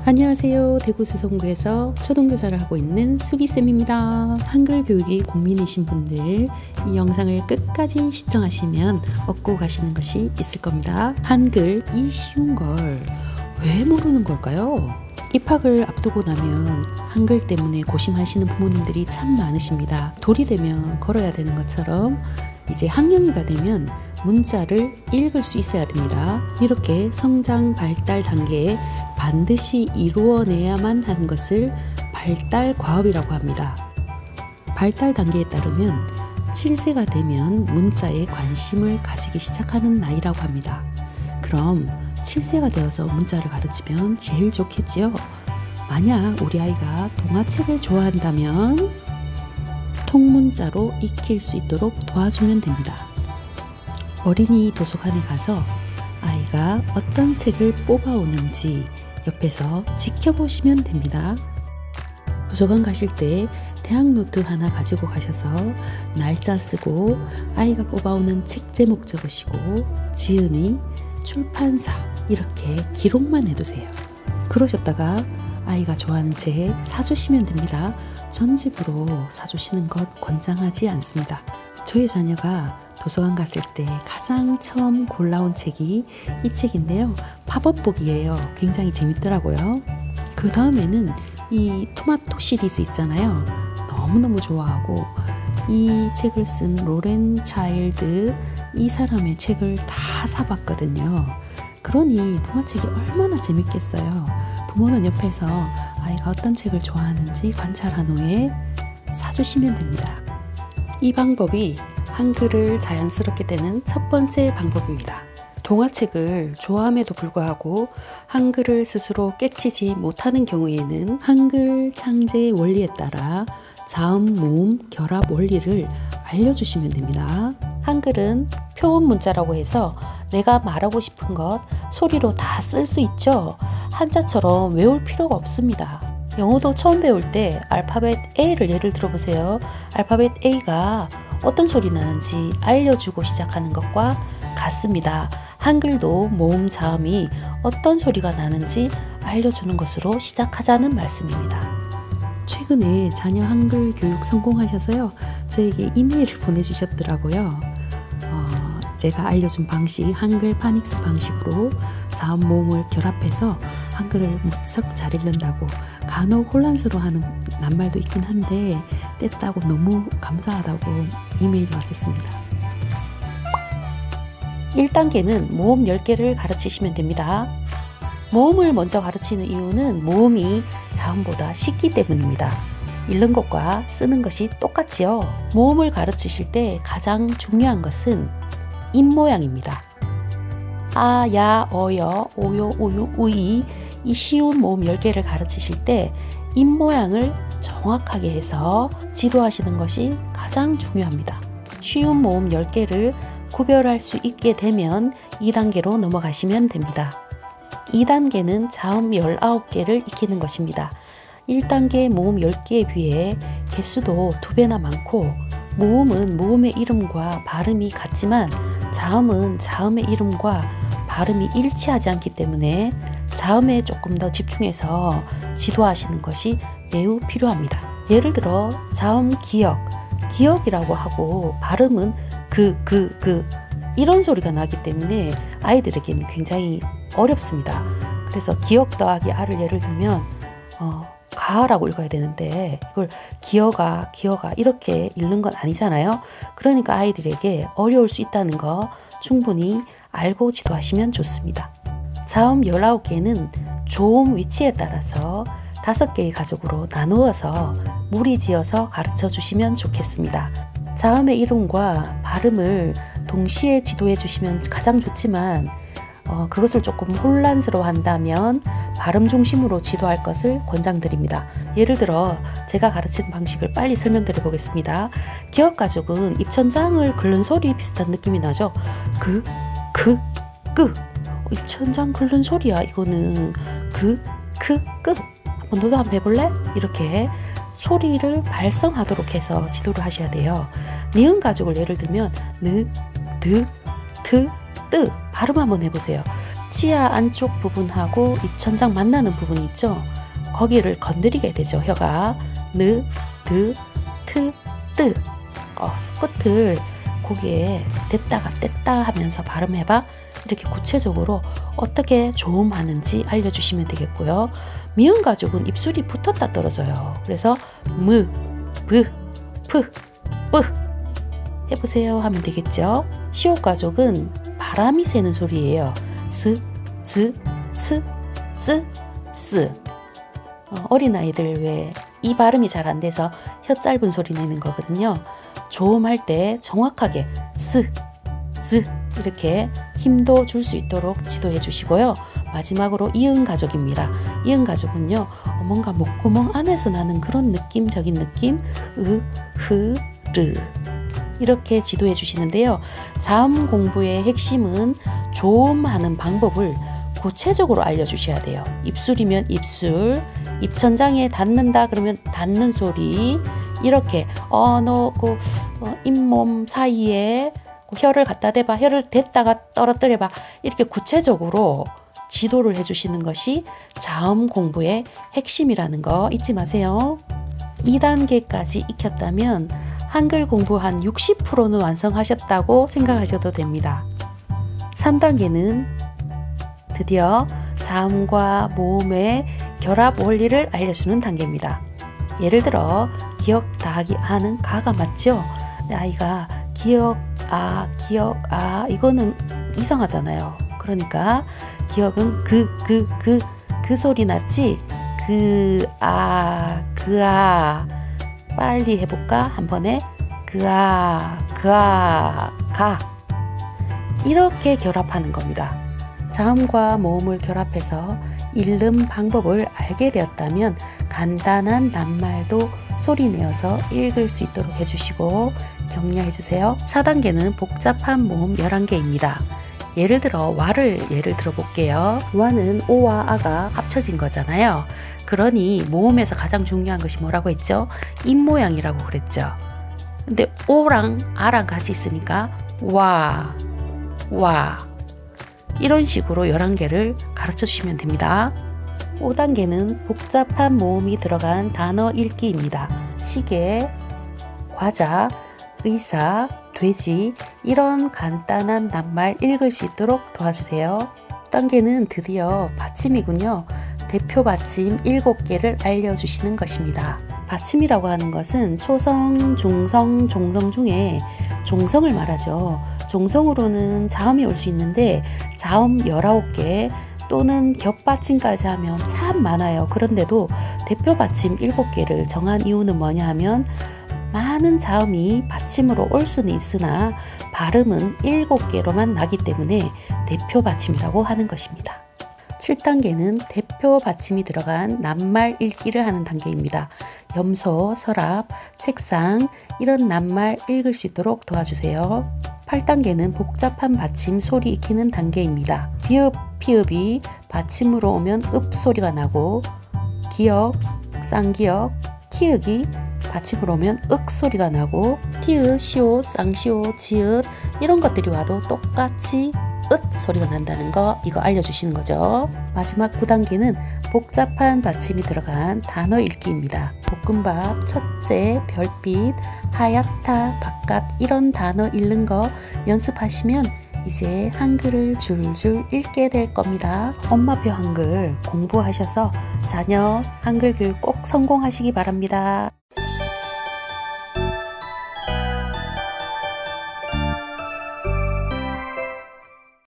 안녕하세요. 대구 수성구에서 초등교사를 하고 있는 수기쌤입니다. 한글 교육이 고민이신 분들 이 영상을 끝까지 시청하시면 얻고 가시는 것이 있을 겁니다. 한글 이 쉬운 걸 왜 모르는 걸까요? 입학을 앞두고 나면 한글 때문에 고심하시는 부모님들이 참 많으십니다. 돌이 되면 걸어야 되는 것처럼 이제 학령기가 되면 문자를 읽을 수 있어야 됩니다. 이렇게 성장 발달 단계에 반드시 이루어내야만 하는 것을 발달 과업이라고 합니다. 발달 단계에 따르면 7세가 되면 문자에 관심을 가지기 시작하는 나이라고 합니다. 그럼 7세가 되어서 문자를 가르치면 제일 좋겠지요. 만약 우리 아이가 동화책을 좋아한다면 통문자로 익힐 수 있도록 도와주면 됩니다. 어린이 도서관에 가서 아이가 어떤 책을 뽑아오는지 옆에서 지켜보시면 됩니다. 도서관 가실 때 대학노트 하나 가지고 가셔서 날짜 쓰고 아이가 뽑아오는 책 제목 적으시고 지은이, 출판사 이렇게 기록만 해두세요. 그러셨다가 아이가 좋아하는 책 사주시면 됩니다. 전집으로 사주시는 것 권장하지 않습니다. 저희 자녀가 도서관 갔을 때 가장 처음 골라온 책이 이 책인데요. 팝업북이에요. 굉장히 재밌더라고요. 그 다음에는 이 토마토 시리즈 있잖아요. 너무너무 좋아하고 이 책을 쓴 로렌 차일드 이 사람의 책을 다 사봤거든요. 그러니 동화책이 얼마나 재밌겠어요. 부모는 옆에서 아이가 어떤 책을 좋아하는지 관찰한 후에 사주시면 됩니다. 이 방법이 한글을 자연스럽게 되는 첫 번째 방법입니다. 동화책을 좋아함에도 불구하고 한글을 스스로 깨치지 못하는 경우에는 한글 창제 원리에 따라 자음, 모음, 결합 원리를 알려주시면 됩니다. 한글은 표원 문자라고 해서 내가 말하고 싶은 것 소리로 다 쓸 수 있죠. 한자처럼 외울 필요가 없습니다. 영어도 처음 배울 때 알파벳 A를 예를 들어보세요. 알파벳 A가 어떤 소리 나는지 알려주고 시작하는 것과 같습니다. 한글도 모음, 자음이 어떤 소리가 나는지 알려주는 것으로 시작하자는 말씀입니다. 최근에 자녀 한글 교육 성공하셔서요. 저에게 이메일을 보내주셨더라고요. 제가 알려준 방식, 한글 파닉스 방식으로 자음, 모음을 결합해서 한글을 무척 잘 읽는다고 간혹 혼란스러워하는 낱말도 있긴 한데 뗐다고 너무 감사하다고 이메일이 왔었습니다. 1단계는 모음 10개를 가르치시면 됩니다. 모음을 먼저 가르치는 이유는 모음이 자음보다 쉽기 때문입니다. 읽는 것과 쓰는 것이 똑같지요. 모음을 가르치실 때 가장 중요한 것은 입 모양입니다. 아, 야, 어여, 오요, 우유, 우이 이 쉬운 모음 10개를 가르치실 때 입 모양을 정확하게 해서 지도하시는 것이 가장 중요합니다. 쉬운 모음 10개를 구별할 수 있게 되면 2단계로 넘어가시면 됩니다. 2단계는 자음 19개를 익히는 것입니다. 1단계 모음 10개에 비해 개수도 2배나 많고 모음은 모음의 이름과 발음이 같지만 자음은 자음의 이름과 발음이 일치하지 않기 때문에 자음에 조금 더 집중해서 지도하시는 것이 매우 필요합니다. 예를 들어 자음 기억이라고 하고 발음은 이런 소리가 나기 때문에 아이들에게는 굉장히 어렵습니다. 그래서 기억 더하기 아를 예를 들면 가라고 읽어야 되는데 이걸 기어가 이렇게 읽는 건 아니잖아요. 그러니까 아이들에게 어려울 수 있다는 거 충분히 알고 지도하시면 좋습니다. 자음 19개는 조음 위치에 따라서 5개의 가족으로 나누어서 무리지어서 가르쳐 주시면 좋겠습니다. 자음의 이름과 발음을 동시에 지도해 주시면 가장 좋지만 그것을 조금 혼란스러워 한다면 발음 중심으로 지도할 것을 권장드립니다. 예를 들어 제가 가르치는 방식을 빨리 설명드려 보겠습니다. 기억가족은 입천장을 긁는 소리 비슷한 느낌이 나죠. 입천장 긁는 소리야. 이거는 한번 너도 한번 해볼래? 이렇게 소리를 발성하도록 해서 지도를 하셔야 돼요. 니은 가족을 예를 들면 느, 드, 트, 뜨 발음 한번 해보세요. 치아 안쪽 부분하고 입천장 만나는 부분이 있죠. 거기를 건드리게 되죠. 혀가 느, 드, 트, 뜨. 끝을 고기에 댔다가 뗐다 하면서 발음해봐. 이렇게 구체적으로 어떻게 조음하는지 알려주시면 되겠고요. 미음 가죽은 입술이 붙었다 떨어져요. 그래서 무, 브, 프, 뿌 해보세요 하면 되겠죠. 시옷 가죽은 바람이 새는 소리예요. 스, 즈, 츠, 쯔, 스. 어린아이들 왜 이 발음이 잘 안 돼서 혀 짧은 소리 내는 거거든요. 조음할 때 정확하게 스, 즈 이렇게 힘도 줄 수 있도록 지도해 주시고요. 마지막으로 이응 가족입니다. 이응 가족은요, 뭔가 목구멍 안에서 나는 그런 느낌적인 느낌, 흐, 르 이렇게 지도해 주시는데요. 자음 공부의 핵심은 조음하는 방법을 구체적으로 알려주셔야 돼요. 입술이면 입술, 입천장에 닿는다 그러면 닿는 소리, 이렇게 너 잇몸 사이에 혀를 갖다 대봐, 혀를 댔다가 떨어뜨려봐, 이렇게 구체적으로 지도를 해주시는 것이 자음 공부의 핵심이라는 거 잊지 마세요. 2단계까지 익혔다면 한글 공부 한 60%는 완성하셨다고 생각하셔도 됩니다. 3단계는 드디어 자음과 모음의 결합 원리를 알려주는 단계입니다. 예를 들어 기억 더하기 아는 가가 맞죠? 근데 아이가 기억 아 이거는 이상하잖아요. 그러니까 기억은 그 소리 났지? 빨리 해볼까? 한 번에 가 이렇게 결합하는 겁니다. 자음과 모음을 결합해서 읽는 방법을 알게 되었다면 간단한 낱말도 소리 내어서 읽을 수 있도록 해주시고 격려해 주세요. 4단계는 복잡한 모음 11개입니다. 예를 들어 와를 예를 들어 볼게요. 와는 오와 아가 합쳐진 거잖아요. 그러니 모음에서 가장 중요한 것이 뭐라고 했죠? 입 모양이라고 그랬죠. 근데 오랑 아랑 같이 있으니까 와 이런 식으로 11개를 가르쳐 주시면 됩니다. 5단계는 복잡한 모음이 들어간 단어 읽기입니다. 시계, 과자, 의사, 돼지 이런 간단한 낱말 읽을 수 있도록 도와주세요. 6단계는 드디어 받침이군요. 대표 받침 7개를 알려주시는 것입니다. 받침이라고 하는 것은 초성, 중성, 종성 중에 종성을 말하죠. 종성으로는 자음이 올 수 있는데 자음 19개 또는 겹받침까지 하면 참 많아요. 그런데도 대표 받침 7개를 정한 이유는 뭐냐 하면 많은 자음이 받침으로 올 수는 있으나 발음은 7개로만 나기 때문에 대표 받침이라고 하는 것입니다. 7단계는 대표 받침이 들어간 낱말 읽기를 하는 단계입니다. 염소, 서랍, 책상 이런 낱말 읽을 수 있도록 도와주세요. 8단계는 복잡한 받침 소리 익히는 단계입니다. 비읍, 피읍이 받침으로 오면 읍 소리가 나고 기역, 쌍기역, 키읔이 받침으로 오면 윽 소리가 나고 티읕, 시옷, 쌍시옷, 지읒 이런 것들이 와도 똑같이 읒 소리가 난다는 거 이거 알려주시는 거죠. 마지막 9단계는 복잡한 받침이 들어간 단어 읽기입니다. 볶음밥, 첫째, 별빛, 하얗다, 바깥 이런 단어 읽는 거 연습하시면 이제 한글을 줄줄 읽게 될 겁니다. 엄마표 한글 공부하셔서 자녀 한글 교육 꼭 성공하시기 바랍니다.